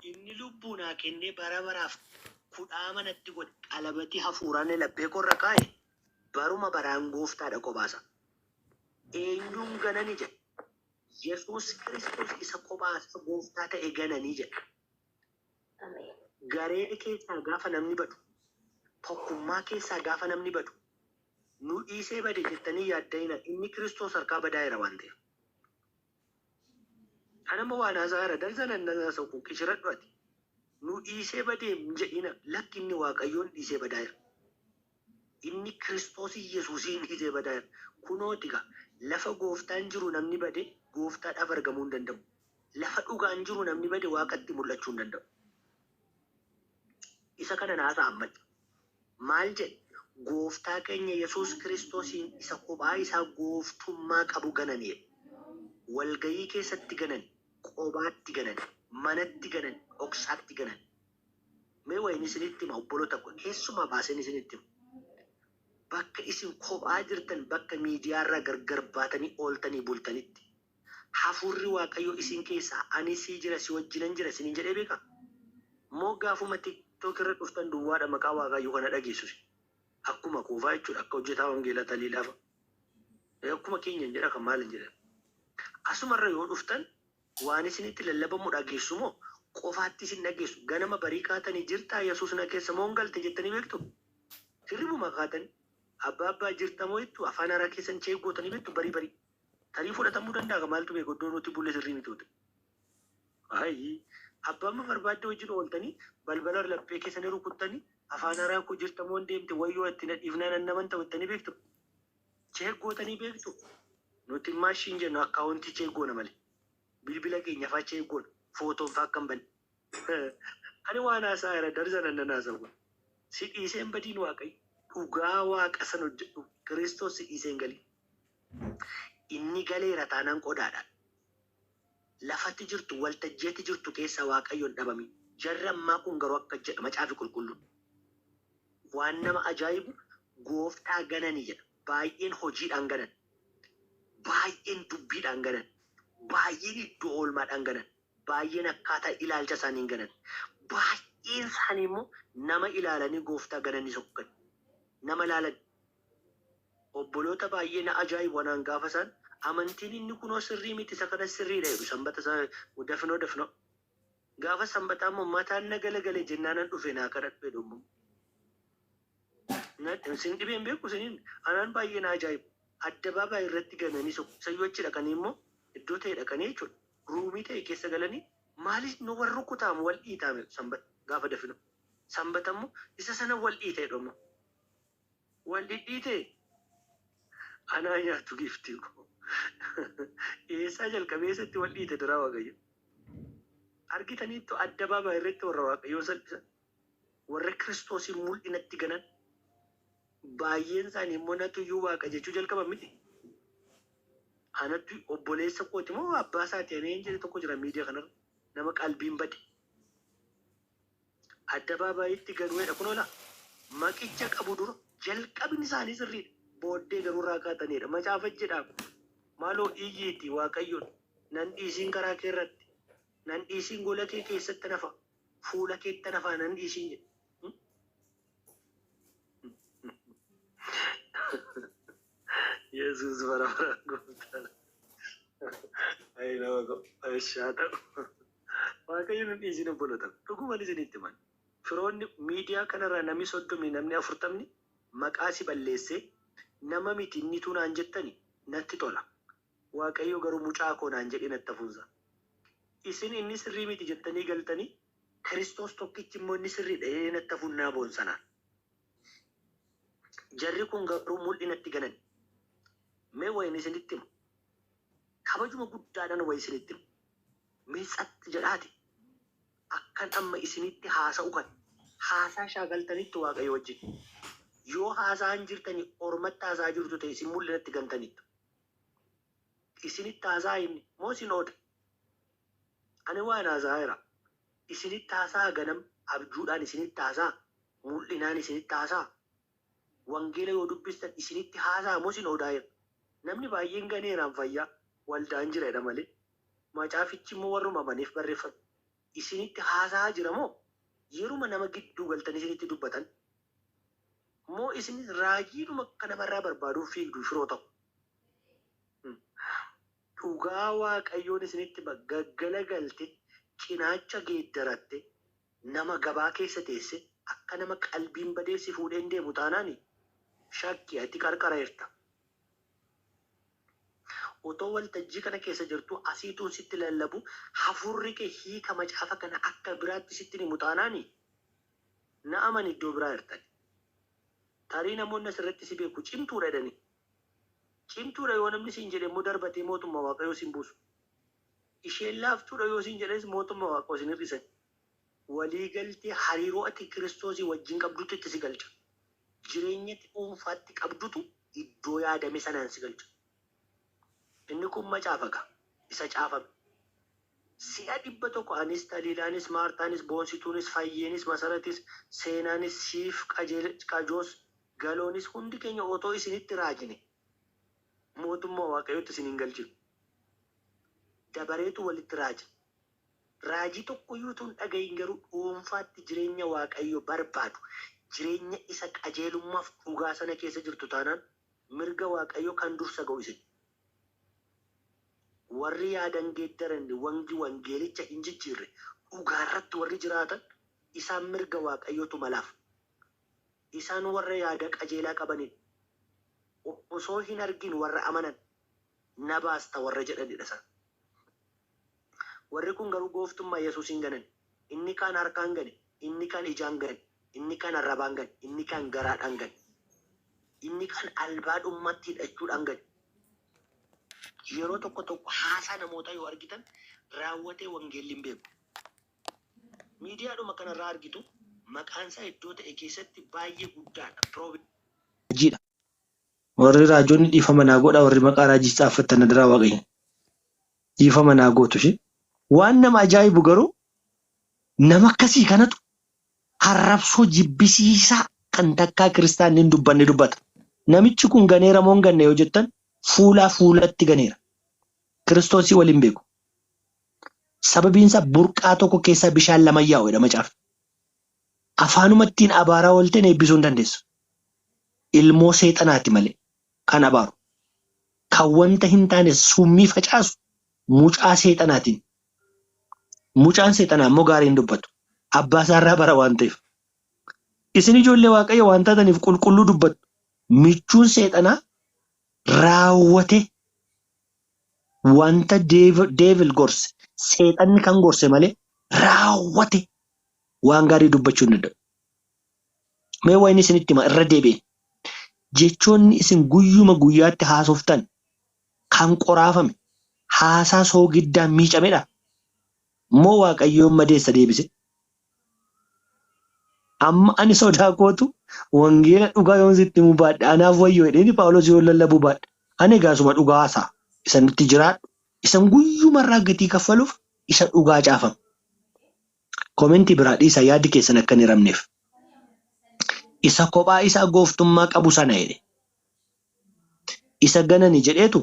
inni lubbuna kenne bara baraaf kudhaama natti godhe qalabati hafuuraan laphee korra kaa'e baruma baraan gooftaadha qobaasa. Eenyuun ganani jedhe Yesuus Kiristoos isa qobaasa gooftaa ta'e gananii jedhe. Garee keessaa gaafa namni badu, tokkummaa keessaa gaafa namni badu, nu dhiisee bade jettanii yaadda'ina inni Kiristoos harkaa badaa'eera waan ta'eef. Anama waan haasaa'eera darsanan nasaa kun qishiradhu ati. Nu dhiisee badee jedhina lakki inni Waaqayyoon dhiisee badaa'eera. Inni Kiristoos Yesuusiin dhiisee badaa'eera. Kunooti gaa lafa gooftaan jiru namni bade gooftaadhaaf argamuu hin danda'u. Lafa dhugaan jiru namni bade Waaqatti mul'achuu hin danda'u. Isa kana naasaa ammachi. Maal jedhe? Gooftaa keenya Yesuus Kiristoosiin isa kophaa isaa gooftummaa qabu gananiidha. Walgayii keessatti ganan, qobaatti ganan, manatti ganan, dhoksaatti ganan. Mee wayini isinitti hima obboloota kun keessumaa baaseen isinitti hima. Bakka isin kophaa jirtan bakka miidiyaarraa gargar baatanii ooltanii bultanitti hafuurri Waaqayyoo isin keessaa ani sii jira si wajjinan jira isiniin jedhee beekaa? Moo gaafuma TikTok irra dhuftan duwwaadha maqaa Waaqayyoo kana dhageessus. Akkuma kuufaa jechuudha akka hojjetaa wangeelaa taliilaafa. Akkuma keenya hin jedha kan maal hin jedhan. Asumarra yoo dhuftan waan isinitti lallabamu dhageessu moo qofaatti isin dhageessu ganama barii kaatanii jirtaa Yesuus na keessa moo hin galte jettanii beektu? Hirribuma kaatanii abbaa jirta moo jettu afaan haaraa keessan chee gootanii beektu barii. Tarii fudhatamuu danda'a maaltu beeku iddoo nuti bulle sirrii miti hote. Ayi abbaan barbaadde wajjin ooltanii balbala laphee keessanii rukuttanii afaan haaraa koo jirta moo deemte wayyoo itti nadhiifnaan naman ta'uttanii beektu. Chee gootanii beektu. Nuti maashiin jennu akkaawuntii chee goona malee. Bilbila keenya faa chee goona. Footoon faa kan banne. Ani waan haasaa'eera darsanan nan haasa'u. Si dhiiseen badiin Waaqayyo. Dhugaa Waaqa san hojjedhu Kiristoos si dhiiseen galii. Inni galeera taanaan qodaadhaan. Lafatti jirtu waltajjeetti jirtu keessa Waaqayyoon dhabami. Jarri ammaa kun garuu akka jedha macaafi qulqulluun. Waan nama ajaa'ibu gooftaa gananii jedha. Baay'een hojiidhaan ganan. Baay'een dubbiidhaan ganan. Baay'een iddoo oolmaadhaan ganan. Baay'een akkaataa ilaalcha isaaniin ganan. Baay'een isaanii immoo nama ilaalanii gooftaa gananii sokkan. Nama ilaalan. Obboloota baay'ee na ajaa'ibu wanaan gaafa isaan amantiin inni kunoo sirrii miti isa kana sirriidha jedhu sanbata isaa dafnoo. Gaafa sanbataa immoo mataan na galagalee jennaanan dhufe naa kadhadhu jedhu immoo. Isin dhibeen beeku isiniin anaan baay'ee na ajaa'ibu. Addabaabaa irratti gananii sayyoo achi dhaqanii immoo iddoo ta'e dhaqanii jechuudha. Ruumii ta'e keessa galanii maaliif nu warra rukutaamu wal dhiitaame sanbata gaafa dafinu. Sanbata immoo isa sana wal dhiitee dhumma. Wal dhiitee anaa nyaatu giftii koo. Eessaa jalqabee isatti wal dhiite dura Waaqayyo. Argitaniittu addabaabaa irratti warra Waaqayyoo salphisan. Warra Kiristoosiin mul'inatti ganan. Baay'een isaanii immoo natuyyuu Waaqa jechuu jalqaban miti. Anatti obboleessa kooti moo abbaa isaati ameen jedhe tokko jira miidiyaa kanarra nama qalbiin bade. Addabaabaayitti ganuudha kun oola. Maqicha qabu dura jalqabni isaanii sirriidha. Booddee garuu irraa kaatanidha. Macaafa jedhamu maaloo iyyiitti Waaqayyoon nan dhiisiin karaa kee irratti nan dhiisiin gola kee keessatti nafa fuula keetti nafa nan dhiisiin jedhe. Yesuus bara baraan gooftaadha. Ayi nama gooftaa ta'u. Waaqayyo nun dhiisiin obboloota. Dhugumaan isinitti himan. Firoonni miidiyaa kanarraa namni 30 namni 40 maqaa si balleessee nama miti inni tunaan jettani natti tola. Waaqayyo garuu mucaa koo naan jedhee natti hafuusa. Isin inni sirrii miti jettanii galtanii Kiristoos tokkichi immoo inni sirriidha jedhee natti hafuunnaa boonsanaan. Jarri kun garuu mul'inatti ganan. Mee wayini isinitti himu. Kabajuma guddaadhaan wayi isinitti himu. Mee tsatti jedhaati. Akkan amma isinitti haasa'u kan haasaa shaagaltanitti Waaqayyo wajjin. Yoo haasaan jirtanii ormatti haasaa jirtu ta'e isin mul'inatti gantanitti. Isinitti haasaa himni moo isin ooda? Ani waan haasaa jira. Isinitti haasaa ganam abjuudhaan isinitti haasaa mul'inaan isinitti haasaa. wangeela yoo dubbistan isinitti haasa'amu isin odaa'eera. Namni baay'een ganeeraan fayyaa waldaan jiredha malee macaafichi immoo warruma amaniif barreeffame. Isinitti haasa'aa jira moo yeruma nama gidduu galtan isinitti dubbatan moo isin raajiidhuma akka namarraa barbaaduuf fiigdu firoo ta'u. Dhugaa waaqayyoon isinitti gaggala galte cinaacha geeddaratte nama gabaa keessa teesse akka nama qalbiin badeessi fuudheen deemu taanaan shakkii ati qarqareerta. Otoo waltajjii kana keessa jirtu asiituun sitti lallabu hafuurri kee hiika macaafa kana akka biraatti sitti himu taanaan na amani iddoo biraa jirtan. Tarii namoonni asirratti si beeku cimtuudha jedhani. Cimtuudha yoo namni siin jedhe immoo darbatee mootummaa waaqayyoo siin buusu. Isheen laaftuudha yoo siin jedhes mootummaa waaqayyoo siin hir'isan. Walii galtee hariiroo ati Kiristoosii wajjin qabdutu itti si galcha. Jireenya dhuunfaatti qabdutu iddoo yaadame sanaan si galcha. Inni kun macaafa isa caafame. Si'a 100 anis Taliilaanis Maartaanis Boonsituunis Fayyeenis Masaratis Seenaanis Siif Qajoos Galoonis hundi keenya otoo isinitti raajine mootummaa waaqayyootti isin hin galchinu. Dabareetu walitti raaja. Raajii tokkoyyuu tun dhagahin garuu dhuunfaatti jireenya waaqayyoo barbaadu jireenya isa qajeelummaaf dhugaa sana keessa jirtu taanaan mirga waaqayyoo kan dursa ga'u isin. Warri yaadan geeddaran wangeelicha hin jijjiirre dhugaarratti warri jiraatan isaan mirga waaqayyootu malaaf. Isaan warra yaada qajeelaa qabanidha. Osoo hin argin warra amanan na baasta warra jedhanidha isaan. Warri kun garuu gooftummaa Yesuusiin ganan. Inni kaan harkaan gane, inni kaan ijaan gane, inni kaan arrabaan gane, inni kaan garaadhaan gane, inni kaan albaadhummatti hidhachuudhaan gane. Yeroo tokko haasaa namoota yoo argitan raawwatee wangeelli hin beeku. Miidiyaadhuma kanarraa argitu maqaan isaa iddoo ta'e keessatti baay'ee guddaadha. Raajiidha. Warri raajoonni dhiifama naa godha warri maqaa raajii xaaffattan adiraa waaqayyo. Dhiifama naa gootu ishee. Waan nama ajaa'ibu garuu nama akkasii kanatu arrabsoo jibbisiisaa kan takkaa kiristaanni hin dubbanne dubbata. Namichi kun ganeera moo hin ganne yoo jettan fuulaa fuulatti ganeera. Kiristoosii waliin beeku. Sababiinsa burqaa tokko keessaa bishaan lama yaa'udha macaafa. Afaanumattiin abaaraa oolteen eebbisuu hin dandeessu. Ilmoo seexanaati malee kan abaaru. Kan wanta hin taane summii facaasu mucaa seexanaatiin. Mucaan seexanaa immoo gaarii hin dubbatu. Abbaa isaarraa bara waan ta'eef. Isin ijoollee waaqayyo waan taataniif qulqulluu dubbatu. Michuun seexanaa raawwate wanta deevil gorse seexanni kan gorse malee raawwate waan gaarii dubbachuu hin danda'u. Mee waan isinitti hima irra deebi'e. Jechoonni isin guyyuma guyyaatti haasoftan kan qoraafame haasaa soogiddaan miicamedha. Moo waaqayyoon madeessa deebise? Amma ani sodaa kootu wangeela dhugaa yoon sitti himu baadhe anaaf wayyoo jedheni Phaawulos yoo lallabuu baadhe ani gaasuma dhugaa haasaa isa nutti jiraadhu isan guyyumarraa gatii kaffaluuf isa dhugaa caafama. Komentii biraa dhiisaa yaadi keessan akka hin hiramneef. Isa kophaa isaa gooftummaa qabu sana jedhe. Isa ganani jedheetu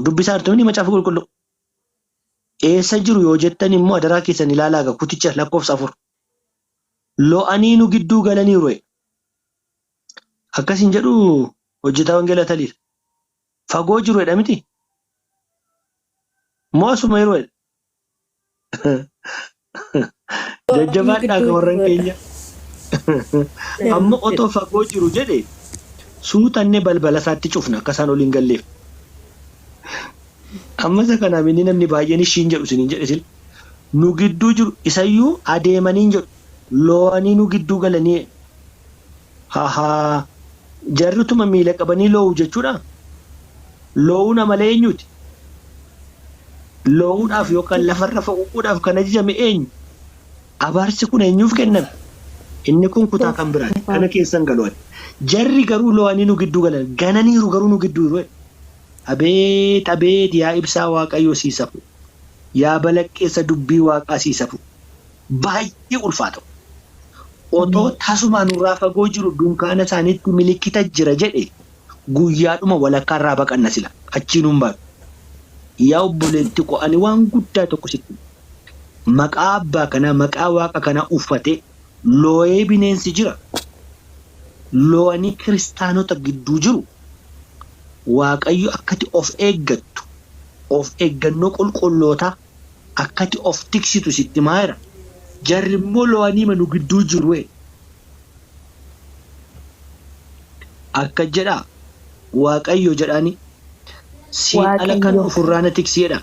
dubbisaa artumni macaafa qulqulluu. Eessa jiru yoo jettan immoo adaraa keessan ilaalaa kuticha lakkoofsa 4. Lo'anii nu gidduu galaniiru. Akkasiin jedhu hojjetaa wangeela Taliila. Fagoo jiru jedha miti. Moo asuma yeroo jedha. Jajjabaadhaa akka warran keenya. Amma otoo fagoo jiru jedhe suutannee balbala isaatti cufna akka isaan oliin galleef. Amma isa kanaaf inni namni baay'een ishiin jedhu isiniin jedhe sil. Nu gidduu jiru isayyuu adeemaniin jedhu. Lo'anii nu gidduu galanii jarrituma miila qabanii lo'u jechuudha. Lo'uu nama eenyuti? Lo'uudhaaf yookaan lafarra faquudhaaf kan ajajame eenyu? Abaarsi kun eenyuuf kenname? Inni kun kutaa kan biraati. Kana keessan galu'an. Jarri garuu lo'anii nu gidduu galan. Gananiiru garuu nu gidduu jiru. Abeet abeet yaa ibsaa waaqayyoo siisafu. Yaa balaqqeessa dubbii waaqaa siisafu. Baay'ee ulfaata. Otoo tasumaan nurraa fagoo jiru dunkaana isaaniitti milikkita jira jedhe guyyaadhuma walakkaa irraa baqanna sila achiin humbaatu. Yaa obboleetti ko ani waan guddaa tokko sitti maqaa abbaa kanaa maqaa waaqa kanaa uffatee looyee bineensi jira. Lo'anii kiristaanota gidduu jiru waaqayyo akkati of eeggattu of eeggannoo qulqullootaa akkati of tiksitu sitti maayira. Jarri immoo lo'anii manu gidduu jiru akka jedhaa waaqayyo jedhaani siin ala kan ofirraa na tiksiidha.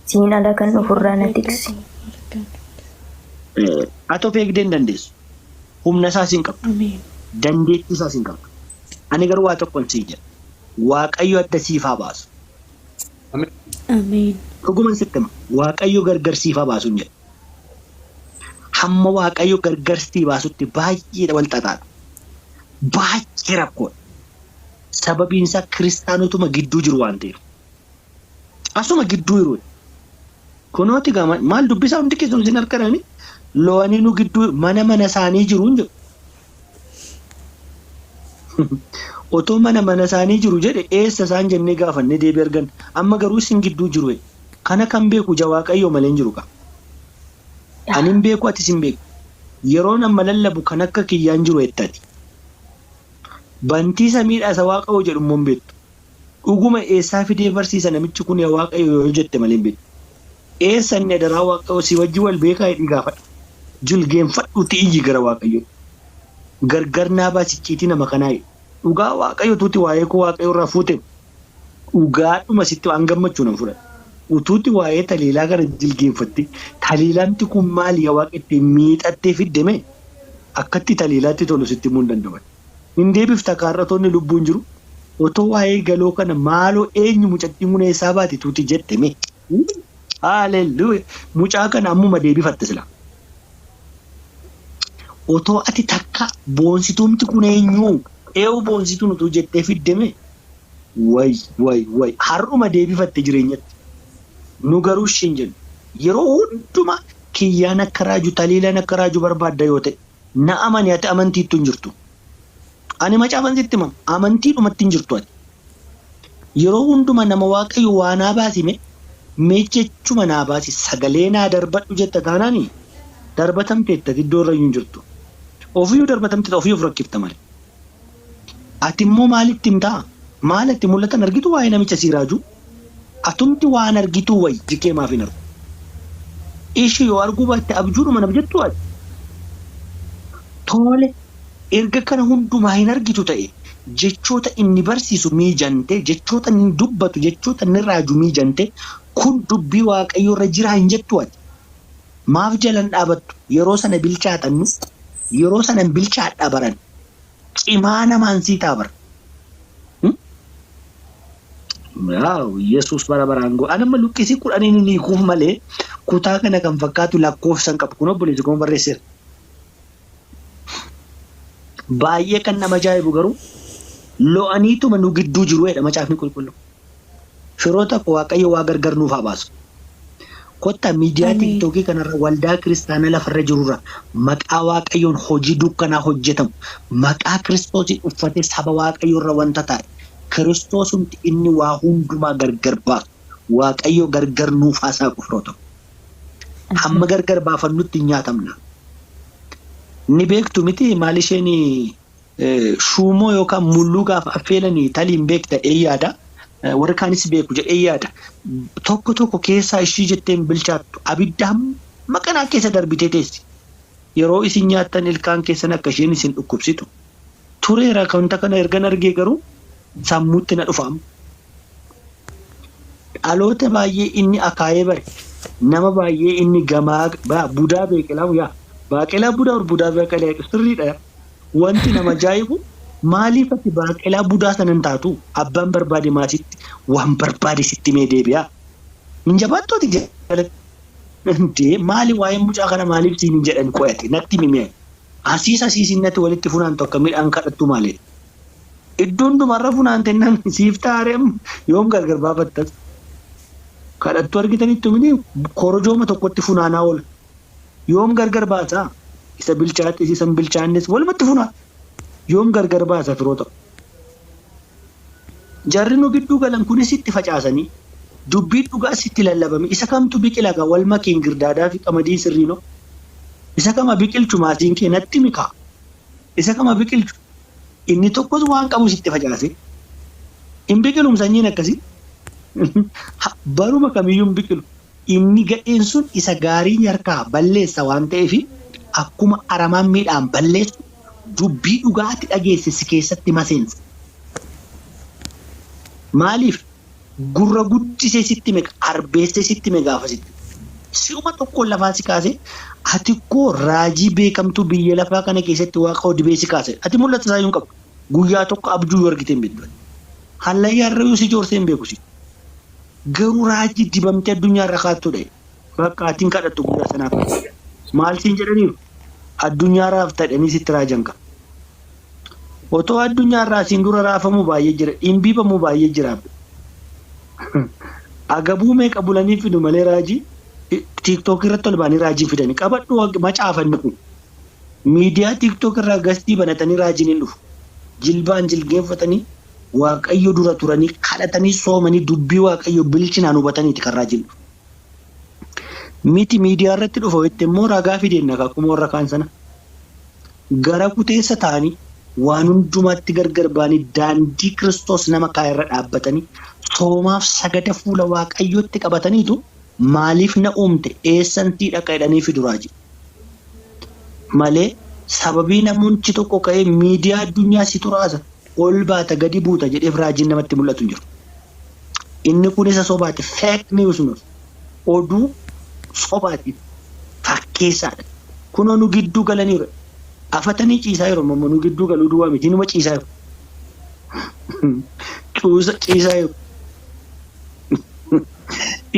Siin ala kan ofirraa na tiksi. Ati of eegdee hin dandeessu. Humna isaas hin qabdu. Dandeettii isaas hin qabdu. Ani garuu waa tokkoon sii jedha. Waaqayyo adda siif haa baasu. Dhuguman sitti hima. Waaqayyo gargar siif haa baasu hin jedha. Hamma waaqayyo gargar siif baasutti baay'ee wal xaxaadha. Baay'ee rakkoodha. Sababiin isaa kiristaanotuma gidduu jiru waan ta'eef. Asuma gidduu jiru. Kunooti gama maal dubbisaa hundi keessumaa isin harkarani lo'anii nu gidduu mana isaanii jiru hin jedhu. Otoo mana isaanii jiru jedhe eessa isaan jennee gaafannee deebii argan. Amma garuu isin gidduu jiru. Kana kan beeku ija waaqayyo malee hin jiru qaba. Ani hin beeku atis hin beeku. Yeroon amma lallabu kan akka kiyyaan jiru jettati. Bantii samiidhaa isa waaqayyo jedhu immoo hin beektu. Dhuguma eessaa fidee barsiisa namichi kun waaqayyo yoo jette malee hin beektu. Eessa inni adaraa waaqayyo si wajji wal beekaa hidhii gaafadha. Jilgeenfadhuuti iyyi gara waaqayyo. Gargar naa baasichiitii nama kanaa dhugaa waaqayyo tuuti waa'ee koo waaqayyo irraa fuute dhugaadhuma sitti waan gammachuu nan fudhadha. Utuuti waa'ee taliilaa kana jilgeenfatte taliilaanti kun maali yaa waaqa ittiin miidhattee fiddeme akkatti taliilaatti tolu sitti himuu hin danda'an. Hin deebifta kaarratoonni lubbuun jiru otoo waa'ee galoo kana maaloo eenyu mucattiin kun eessaa baati tuuti jetteme. Haalelluuya mucaa kana ammuma deebifatte sila. Otoo ati takka boonsituumti kun eenyu boonsituun utuu jettee fiddeme way har'uma deebifatte jireenyatti. Nu garuu ishiin jennu yeroo hundumaa kiyyaan akka raaju taliilaan akka raaju barbaadda yoo ta'e na amani ati amantiittu hin jirtu. Ani macaafan sitti himama amantiidhumatti hin jirtu ati. Yeroo hundumaa nama waaqayyo waa naa baasime mee jechuma naa baasi sagalee naa darbadhu jetta taanaani darbatamteetta iddoo irra hin jirtu. Ofiyyuu darbatamteetta ofiyyuu of rakkifta malee. Ati immoo maalitti himtaa? Maalitti mul'atan argitu waa'ee namicha sii raaju? Atumti waan argitu wayi jikee maaf hin argu? Ishii yoo arguu baatte abjuudhuma nama jettu ati. Tole erga kana hundumaa hin argitu ta'e jechoota inni barsiisu miijante jechoota inni dubbatu jechoota inni raaju miijante kun dubbii waaqayyo irra jiraa hin jettu ati. Maaf jalan dhaabattu yeroo sana bilchaatannu yeroo sana bilchaadhaa baran cimaa namaan sii taabara. Yesuus bara baraan goo anamma luqqisii kudhaniin ni kuuf malee kutaa kana kan fakkaatu lakkoofsan qabu kun obboleessi kun barreesseera. Baay'ee kan nama ajaa'ibu garuu lo'aniituma nu gidduu jiru jedha macaafni qulqulluu. Firoota koo waaqayyo waa gargar nuuf haa baasu. Kotta miidiyaa tiiktookii kanarra waldaa kiristaanaa lafarra jirurra maqaa waaqayyoon hojii dukkanaa hojjetamu maqaa kiristoosiin uffatee saba waaqayyoorra wanta ta'e kiristoosumti inni waa hundumaa gargar baasu waaqayyo gargar nuuf haasaa qufroota. Hamma gargar baafannutti hin nyaatamna. Ni beektu miti maal isheen shuumoo yookaan mulluu gaafa affeelanii taliin beekta yaada. Warra kaanis beeku jedhee yaada. Tokko keessaa ishii jetteen bilchaattu abidda hamma kanaa keessa darbitee teessi. Yeroo isin nyaattan ilkaan keessan akka isheen isin dhukkubsitu. Tureera kanta kana ergan argee garuu sammuutti na dhufaam. Dhaloota baay'ee inni akaayee bare nama baay'ee inni gamaa budaa beeqilaa yaa baaqelaa budaa beeqilaa sirriidha. Wanti nama ajaa'ibu maaliif ati baaqelaa budaa sana hin taatu abbaan barbaade maasitti waan barbaade sitti mee deebi'a. Hin jabaattooti jedhanii maali waa'ee mucaa kana maaliif siin hin jedhan qo'ate natti mimee asiisinnatti walitti funaantu akka midhaan kadhattu maali. Iddoon dhumarra funaante nan siif taareem yoom gargar baafattas. Kadhattu argitanitti miti korojooma tokkotti funaanaa oola. Yoom gargar baasaa isa bilchaate isa hin bilchaannes walumatti funaa yoom gargar baasa firoota. Jarri nu gidduu galan kunis itti facaasanii dubbii dhugaa sitti lallabame isa kamtu biqila gaa wal makeen girdaadaa fi qamadii sirriinoo isa kama biqilchu maatiin kee natti mikaa isa kama biqilchu inni tokkos waan qabu sitti facaase hin biqilum sanyiin akkasii baruma kamiyyuu hin biqilu inni gadheen sun isa gaarii harkaa balleessa waan ta'eef akkuma aramaan miidhaan balleessu dubbii dhugaatti dhageessisi keessatti maseensa. Maaliif gurra guddisee sitti meeqa arbeessee sitti meeqaafasitti si'uma tokkoon lafaa si kaase ati koo raajii beekamtuu biyya lafaa kana keessatti waaqa odibee si kaase ati mul'ata isaa hin qabu guyyaa tokko abjuu yoo argite hin beektu hallayyaarra yoo si joorsee hin beeku si garuu raajii dibamtee addunyaarra kaattu dha'e bakka atiin kadhattu guyyaa sanaaf maal siin jedhaniiru addunyaarraaf ta'anii sitti raajan qaba. Otoo addunyaarraa siin dura raafamuu baay'ee jira dhimbiibamuu baay'ee jira. Agabuu meeqa bulanii fidu malee raajii tiiktook irratti ol baanii raajii fidanii qabadhu macaafanni kun miidiyaa tiiktook irraa gastii banatanii raajiin hin dhufu jilbaan jilgeenfatanii waaqayyo dura turanii kadhatanii soomanii dubbii waaqayyo bilchinaan hubataniiti kan raajiin dhufu. Miti miidiyaa irratti dhufa itti immoo ragaa fideenna akkuma warra kaan sana gara kuteessa ta'anii waan hundumaatti gargar baanii daandii Kiristoos nama kaayirra dhaabbatanii soomaaf sagada fuula waaqayyootti qabataniitu maaliif na uumte eessantii dhaqa jedhanii fiduraa jiru. Malee sababii namoonni tokko ka'ee miidiyaa addunyaa si turaasa ol baata gadi buuta jedheef raajiin namatti mul'atu jiru. Inni kun isa sobaati fake news oduu sobaati fakkeessaadha. Kunoo nu gidduu galaniiru. Afatanii ciisaa yeroo mammanuu gidduu galuu duwwaa miti numa ciisaa yeroo ciisaa yeroo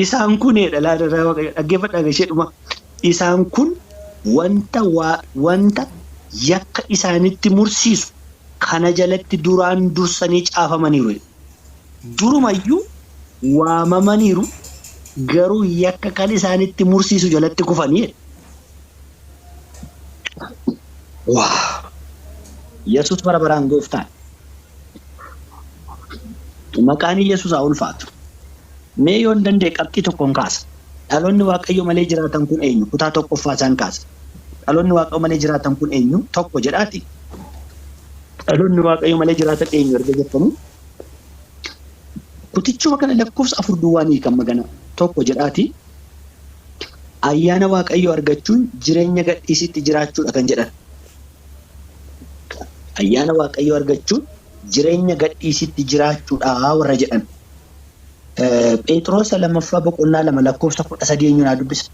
isaan kunedha laadaraa waaqayyo dhaggeeffadhaa isheedhuma isaan kun wanta yakka isaanitti mursiisu kana jalatti duraan dursanii caafamaniiru durumayyuu waamamaniiru garuu yakka kan isaanitti mursiisu jalatti kufanii. Wow! Yesus bara baraan gooftaan. Maqaan Yesus haa ulfaatu. Mee yoo hin danda'e qabxii tokkoon kaasa. Dhaloonni waaqayyo malee jiraatan kun eenyu? Kutaa tokkoffaa isaan kaasa. Dhaloonni waaqayyo malee jiraatan kun eenyu? Tokko jedhaati. Dhaloonni waaqayyo malee jiraatan eenyu erga jettanii? Kutichuma kana lakkoofsa 4 duwwaanii kan magana tokko jedhaati. Ayyaana waaqayyo argachuun jireenya gadhiisitti jiraachuudha kan jedhan. Ayyaana waaqayyo argachuun jireenya gadhiisitti jiraachuudha warra jedhan. Phexros lammaffaa boqonnaa 2 lakkoofsa 13 eenyuun dubbisa.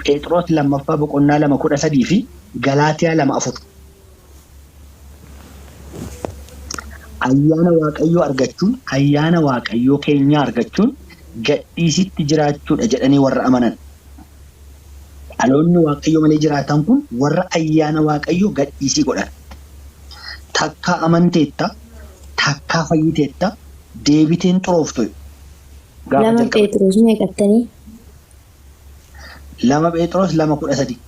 Phexros lammaffaa boqonnaa 2:13 fi Galaatiyaa 2:4. Ayyaana waaqayyo argachuun ayyaana waaqayyo keenya argachuun gadhiisitti jiraachuudha jedhanii warra amanan. Dhaloonni waaqayyo malee jiraatan kun warra ayyaana waaqayyo gadhiisii godhan. Takka amanteetta, takka fayyiteetta, deebiteen xurooftu. Lama Phexros meeqattanii? 2 Phexros 2:13.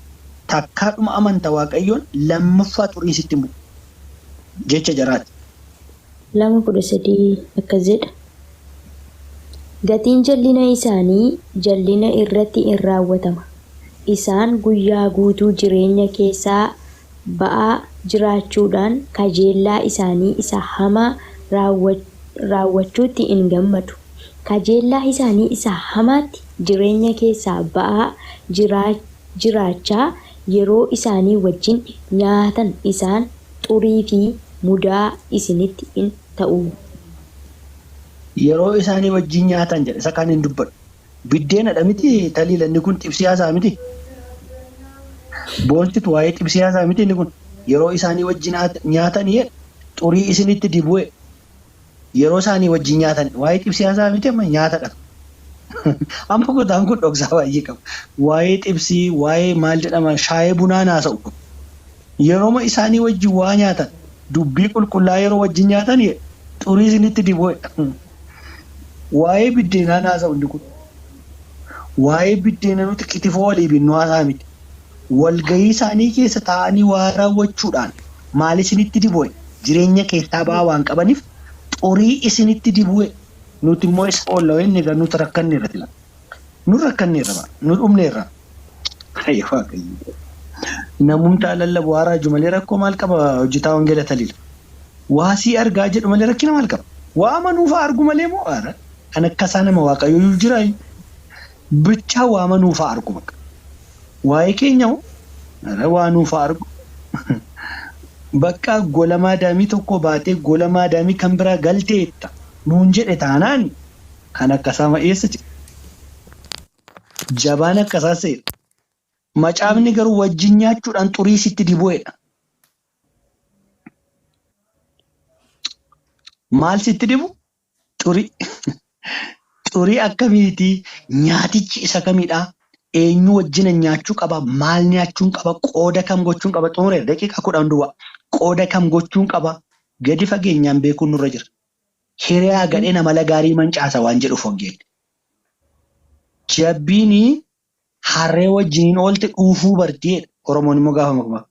Takkaadhuma amanta waaqayyoon lammaffaa xurii sitti bu'u. Jecha jaraati. 2:13 akkas jedha. Gatiin jallina isaanii jallina irratti in raawwatama. Isaan guyyaa guutuu jireenya keessaa ba'aa jiraachuudhaan kajeellaa isaanii isa hamaa raawwachuutti in gammadu. Kajeellaa isaanii isa hamaatti jireenya keessaa ba'aa jiraachaa yeroo isaanii wajjin nyaatan isaan xurii fi mudaa isinitti in ta'u. Yeroo isaanii wajjin nyaatan jedhe isa kan hin dubbadhu. Biddeenadha miti taliilanni kun xibsiyaasaa miti. Boonsitu waa'ee xibsiyaasaa miti inni kun yeroo isaanii wajjin nyaatan xurii isinitti dibu'e yeroo isaanii wajjin nyaatan waa'ee xibsiyaasaa miti amma nyaatadha. Amma kutaan kun dhoksaa baay'ee qaba. Waa'ee xibsii waa'ee maal jedhama shaayee bunaa naasa'u. Yeroo isaanii wajjin waa nyaatan dubbii qulqullaa yeroo wajjin nyaatan xurii isinitti dibu'e. Waa'ee biddeenaa naasa'u inni kun. Waa'ee biddeena nuti qitifoo walii binnu haasaa miti. walgahii isaanii keessa taa'anii waa raawwachuudhaan maal isinitti dibu'e jireenya keessaa ba'aa waan qabaniif xurii isinitti dibu'e nuti immoo isa oolla inni egaa nuti rakkanneerra tila nu rakkanneerra nu dhumneerra namumtaa lallabu waa raaju malee rakkoo maal qaba hojjetaa wangeela taliila waasii argaa jedhu malee rakkina maal qaba waa manuufaa argu malee moo kan akkasaa nama waaqayyoo jira bichaa waa manuufaa argu bakka waa'ee keenya waa nuufaa argu bakka gola maadaamii tokko baatee gola maadaamii kan biraa galteetta nuun jedhe taanaan kan akkasaa ma'eessa jabaan akkasaa seera. Macaafni garuu wajjin nyaachuudhaan xurii sitti dibu'edha. Maal sitti dibu? Xurii. Xurii akkamiiti? Nyaatichi isa kamidhaa? Eenyu wajjin nyaachuu qaba? Maal nyaachuun qaba? Qooda kam gochuun qaba? Xumuree daqiiqa 10 duwwaa. Qooda kam gochuun qaba? Gadi fageenyaan beekuun nurra jira. Hiriyaa gadhee nama gaarii mancaasa waan jedhuuf wangeelli. Jabbiini harree wajjiniin oolte dhuufuu barteedha. Oromoon immoo gaafa makmaa.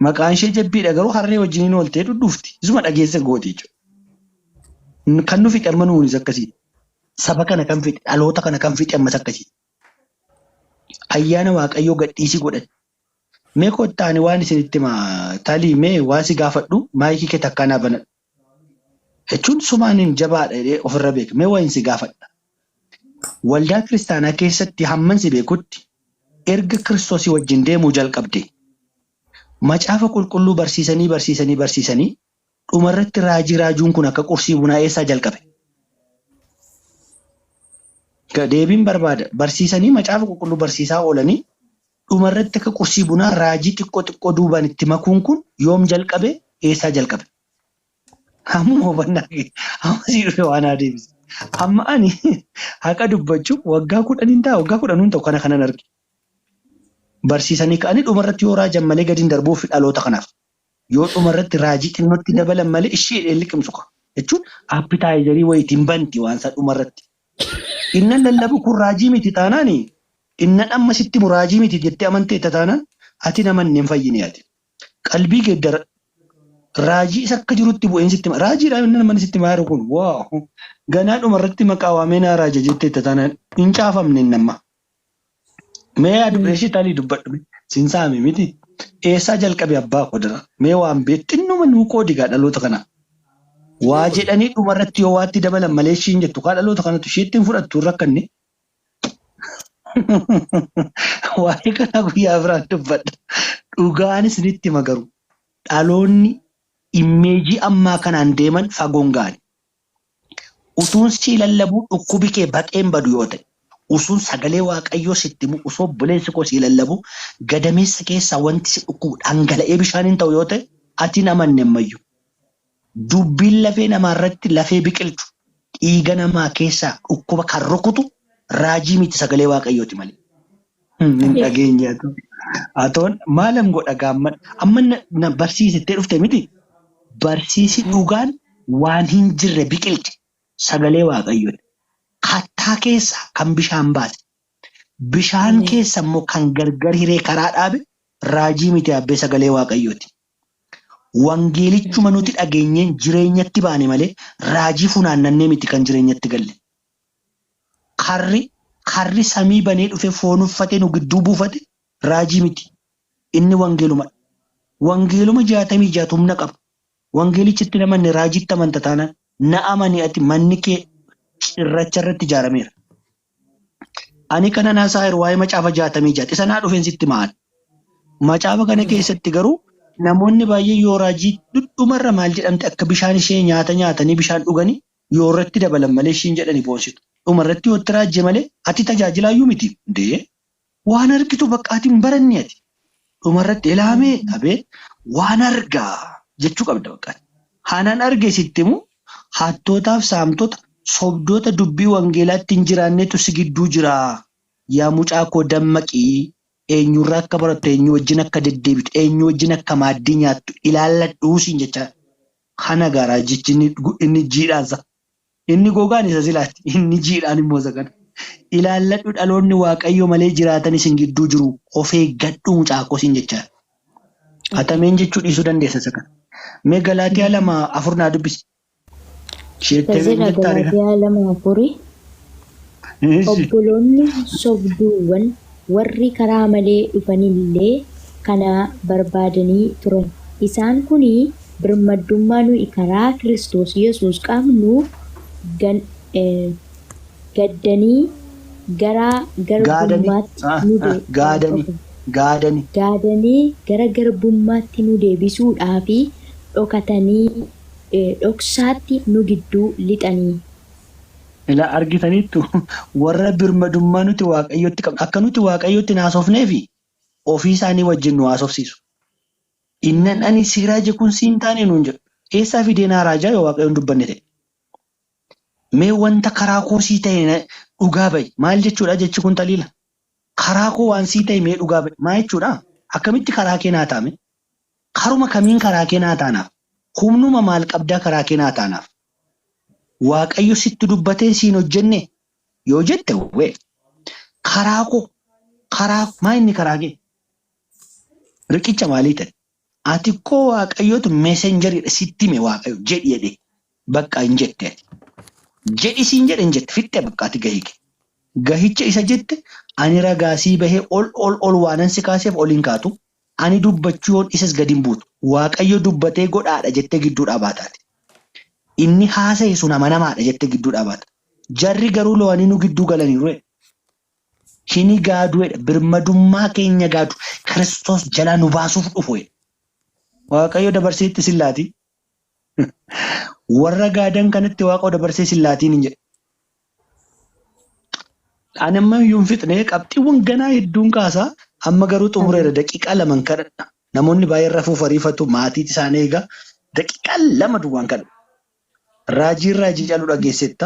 Maqaan ishee jabbiidha garuu harree wajjiniin ooltee dhudhuufti. Isuma dhageessa gooti jechuudha. Kan nu fixe amma nuunis akkasii. Saba kana kan fixe dhaloota kana kan fixe ammas akkasii. Ayyaana waaqayyoo gadhiisii godhate. Mee kottaani waan isinitti talii mee waan si gaafadhu maayikii kee takkaanaa banadhu. Jechuun sumaaniin jabaadha jedhee ofirra beeka. Mee waan si gaafadha. Waldaa kiristaanaa keessatti hamman si beekutti erga kiristoosii wajjin deemuu jalqabde macaafa qulqulluu barsiisanii dhumarratti raajuun kun akka qursii bunaa eessaa jalqabe? Deebiin barbaada barsiisanii macaafa qulqulluu barsiisaa oolanii dhumarratti akka qursii bunaa raajii xiqqoo duubaan itti makuun kun yoom jalqabe eessaa jalqabe? Hamma hubannaa amma si dhufe waan adeemse. Amma ani haqa dubbachuuf waggaa 10 ta'a waggaa 10 ta'u kanan arge. Barsiisanii ka'anii dhumarratti yoo raajan malee gadi hin darbuuf dhaloota kanaaf. Yoo dhumarratti raajii xinnootti dabalan malee ishee liqimsu qaba. Jechuun appitaayizarii wayitiin banti waan isaa dhumarratti. Innan lallabu kun raajii miti taanaani. Innan amma sitti raajii miti jettee amantee taanaan ati namanne hin fayyine ati. Qalbii geeddara. Raajii isa akka jirutti bu'een sitti raajiidhaan inni namni sitti maaru kun waaw ganaa dhumarratti maqaa waamee naa raaja jettee taanaan hin caafamne nama. Mee adubreeshii talii dubbadhu sinsaame miti eessaa jalqabe abbaa kodara mee waan beektinnuma nuu qoodigaa dhaloota kana waa jedhanii dhumarratti yoo waatti dabalan malee ishiin jettu kaa dhaloota kanatu isheettiin fudhattu rakkanne. Waa'ee kana guyyaa biraan dubbadha dhugaanis nitti magaru dhaloonni. Immeejii ammaa kanaan deeman fagoon gaari. Utuun si lallabuu dhukkubi kee baqeen badu yoo ta'e, usuun sagalee waaqayyoo sitti himu usoo buleessi koo si lallabu gadameessa keessaa wanti si dhukkubu dhangala'ee bishaaniin ta'u yoo ta'e, ati namanne ammayyu. Dubbiin lafee namaarratti lafee biqilchu dhiiga namaa keessaa dhukkuba kan rukutu raajii miti sagalee waaqayyooti malee. Hin dhageenyaatu. Atoon maalam godha gaamman amma barsiisittee dhufte miti. Barsiisi dhugaan waan hin jirre biqilche sagalee waaqayyooti. Kattaa keessa kan bishaan baase. Bishaan keessa immoo kan gargar hiree karaa dhaabe raajii miti abbee sagalee waaqayyooti. Wangeelichuma nuti dhageenyeen jireenyatti baane malee raajii funaannannee miti kan jireenyatti galle. Karri samii banee dhufe foon uffatee nu gidduu buufate raajii miti. Inni wangeeluma. Wangeeluma 66 humna qaba. Wangeelichitti namanne raajiitti amanta taanaan na amani ati manni kee cirracha irratti ijaarameera. Ani kana naasaa yeroo waa'ee macaafa 66 isa naa dhufeen sitti maal. Macaafa kana keessatti garuu namoonni baay'ee yoo raajii dhudhumarra maal jedhamte akka bishaan ishee nyaatanii bishaan dhuganii yoo irratti dabalan malee ishiin jedhanii boonsitu. Dhumarratti yoo itti raajje malee ati tajaajilaayyuu miti. Dee waan argitu bakka ati hin baranne ati. Dhumarratti ilaamee abee waan argaa. Jechuu qabda bakka. Haanaan arge sitti immoo hattootaaf saamtota sobdoota dubbii wangeelaatti hin jiraannetu si gidduu jira. Yaa mucaa koo dammaqii eenyurraa akka barattu eenyu wajjin akka deddeebitu eenyu wajjin akka maaddii nyaattu ilaalladhuu siin jechaa. Kana garaa jechi inni jiidhaansa. Inni gogaan isa silaatti inni jiidhaan immoo isa kana. ilaalladhu dhaloonni waaqayyo malee jiraatan isin gidduu jiru of eeggadhu mucaakoo isin jechaa. Hatameen jechuu dhiisuu dandeessa isa kana. Mee Galaatiyaa 2:4 naa dubbisi. Tajaajila Galaatiyaa 2:4 obboloonni sobduuwwan warri karaa malee dhufanillee kana barbaadanii turan. Isaan kuni birmadummaa nuyi karaa Kiristoos Yesuus qabnu gaddanii gara garbummaatti nu deebisuudhaa fi dhokatanii dhoksaatti nu gidduu lixanii. Ilaa argitaniittu warra birmadummaa nuti waaqayyotti qabnu akka nuti waaqayyotti naasofneefi ofii isaanii wajjin nu haasofsiisu. Innan ani si raaje kun siin taane nuun jedhu. Eessaa fideen raajaa yoo waaqayyoon dubbanne ta'e. Mee wanta karaa koo sii ta'e dhugaa ba'i. Maal jechuudha jechi kun taliila? Karaa koo waan sii ta'e mee dhugaa ba'i. Maal jechuudha? Akkamitti karaa kee naa taame? Karuma kamiin karaa kee naa taanaaf? Humnuma maal qabdaa karaa kee naa taanaaf? Waaqayyo sitti dubbatee siin hojjenne yoo jette wee karaa koo maa inni karaa kee? Riqicha maalii ta'e? Ati koo waaqayyootu meesenjeriidha sitti hime waaqayyo jedhi jedhe bakka hin jette. Jedhi siin jedhe hin jette fitte bakka ati gahike. Gahicha isa jette ani ragaasii bahee ol waanan si kaaseef ol hin kaatu. Ani dubbachuu yoon isas gadi hin buutu. Waaqayyo dubbatee godhaadha jettee gidduudhaa baataati. Inni haasa'e sun amanamaadha jettee gidduudhaa baata. Jarri garuu lo'anii nu gidduu galaniiru. Hini gaaduudha birmadummaa keenya gaadu Kiristoos jalaa nu baasuuf dhufu. Waaqayyo dabarsee itti sillaati. Warra gaadan kanatti Waaqayyo dabarsee sillaatiin hin jedhe. Ani amma iyyuu hin fixne qabxiiwwan ganaa hedduun kaasaa amma garuu xumureera daqiiqaa 2 kadhadha. Namoonni baay'een rafuuf ariifatu maatii isaanii egaa daqiiqaa 2 duwwaan kadhadha. Raajii caaluu dhageessetta.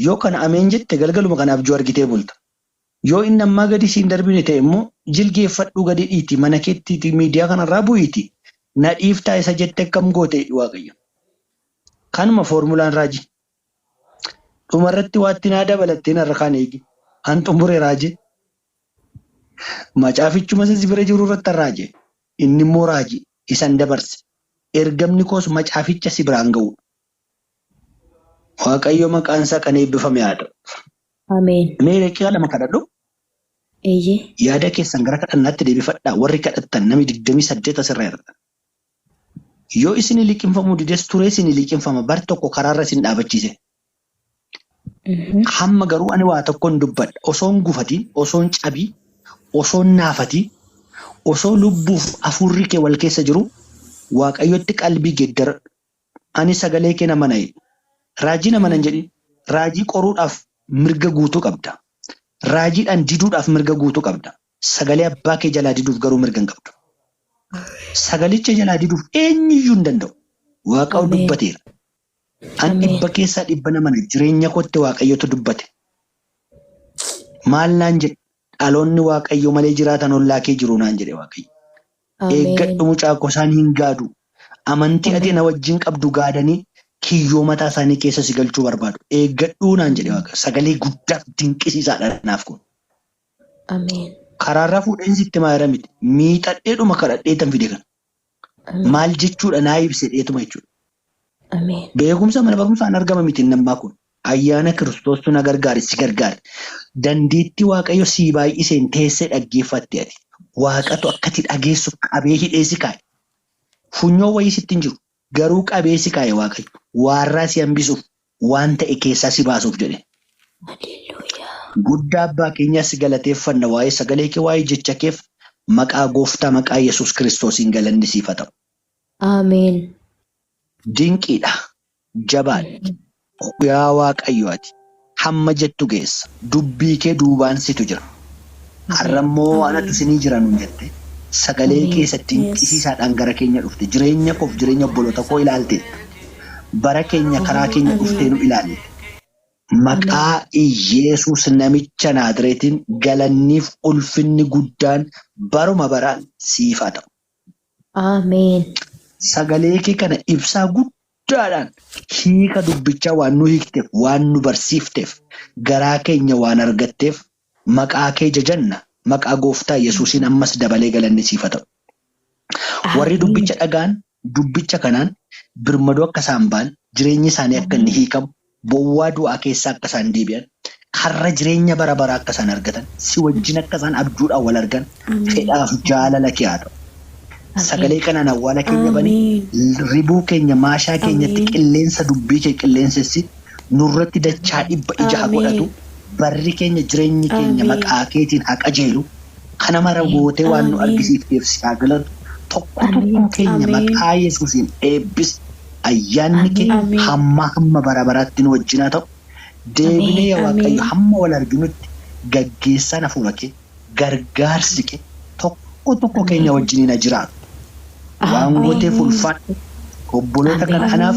Yoo kana ameen jette galgaluma kanaaf joo argitee bulta. Yoo inni ammaa gadi siin darbine ta'e immoo jilgeeffadhuu gadi dhiiti mana keetti miidiyaa kanarraa bu'iiti. Na dhiiftaa isa jette akkam goote waaqayyo. Kanuma foormulaan raajii. Dhumarratti waatti naa dabalattee narra kaan eegi. An xumure raajii. Macaafichuma isa bira jiru irratti raajii. Inni immoo raajii isan dabarse. Ergamni koos macaaficha si biraan ga'u. Waaqayyo maqaan isaa kan eebbifame haa ta'u. Ameen. Mee daqiiqaa 2 kadhadhu. Yaada keessan gara kadhannaatti deebifadhaa. Warri kadhattan namni 28 asirra irra. Yoo isin liqinfamuu dides turee isin liqinfama bar tokko karaarra isin dhaabachiise. Hamma garuu ani waa tokkoon dubbadha. Osoon gufatiin, osoon cabii, osoon naafatii, osoo lubbuuf hafuurri kee wal keessa jiru waaqayyotti qalbii geeddara. Ani sagalee kee nama na'e. Raajii nama nan jedhin. Raajii qoruudhaaf mirga guutuu qabda. Raajiidhaan diduudhaaf mirga guutuu qabda. Sagalee abbaa kee jalaa diduuf garuu mirga hin qabdu. Sagalicha jalaa diduuf eenyuyyuu hin danda'u. Waaqayyo dubbateera. An dhibba keessaa dhibba nama jireenya kootti waaqayyotu dubbate. Maal naan jedhe dhaloonni waaqayyo malee jiraatan ollaa kee jiru naan jedhe waaqayyo. Eeggadhu mucaakoo isaan hin gaadu. Amantii ati na wajjin qabdu gaadanii kiyyoo mataa isaanii keessa si galchuu barbaadu. Eeggadhuu naan jedhe waaqayyo. Sagalee guddaa dinqisiisaadha naaf kun. Karaarraa fuudheen sitti maayira miti. Miixadheedhuma kadhadheetan fide kana. Maal jechuudha naa ibse dheetuma jechuudha. Beekumsa mana barumsaan argama miti nammaa kun. Ayyaana Kiristoostu na gargaare si gargaare. Dandeettii waaqayyo sii baay'iseen teessee dhaggeeffatti ati. Waaqatu akkati dhageessuuf qabee hidhee si kaa'e. Funyoo wayii sitti hin jiru. Garuu qabee si kaa'e waaqayyo. Waarraa si hambisuuf waan ta'e keessaa si baasuuf jedhe. Guddaa abbaa keenyaa si galateeffanna waa'ee sagalee kee waa'ee jecha keef maqaa gooftaa maqaa Yesuus Kiristoosiin galanni siif haa ta'u. Ameen. Dinqiidha. Jabaadha. Yaa waaqayyo ati hamma jettu geessa. Dubbii kee duubaan situ jira. Har'ammoo anatu sinii jiran hin jette. Sagalee keessatti dinqisiisaadhaan gara keenya dhufte. Jireenya koof jireenya obboloota koo ilaalte. Bara keenya karaa keenya dhuftee nu ilaalte. Maqaa Yesuus namicha Naazreetiin galanniif ulfinni guddaan baruma baraan siif haa ta'u. Ameen. Sagalee kee kana ibsaa guddaadhaan hiika dubbichaa waan nu hiikteef waan nu barsiifteef garaa keenya waan argatteef maqaa kee jajanna maqaa gooftaa Yesuusiin ammas dabalee galanni siif haa ta'u. Warri dubbicha dhagaan dubbicha kanaan birmadoo akka isaan ba'an jireenyi isaanii akka inni hiikamu bowwaa du'aa keessaa akka isaan deebi'an har'a jireenya bara baraa akka isaan argatan si wajjin akka isaan abjuudhaan wal argan fedhaaf jaalala kee haa ta'u. Sagalee kanaan awwaala keenya banii ribuu keenya maashaa keenyatti qilleensa dubbii kee qilleensessi nurratti dachaa dhibba ija haa godhatu barri keenya jireenyi keenya maqaa keetiin haa qajeelu kana mara gootee waan nu argisiifteef si haa galatu tokko keenya maqaa Yesuusiin eebbis ayyaanni kee hamma bara baraatti nu wajjin haa ta'u. Deebinee yaa Waaqayyo hamma wal arginutti gaggeessaan hafuura kee gargaarsi kee tokko keenya wajjiniin haa jiraatu. Waan gooteef ulfaadhu obboloota kanaaf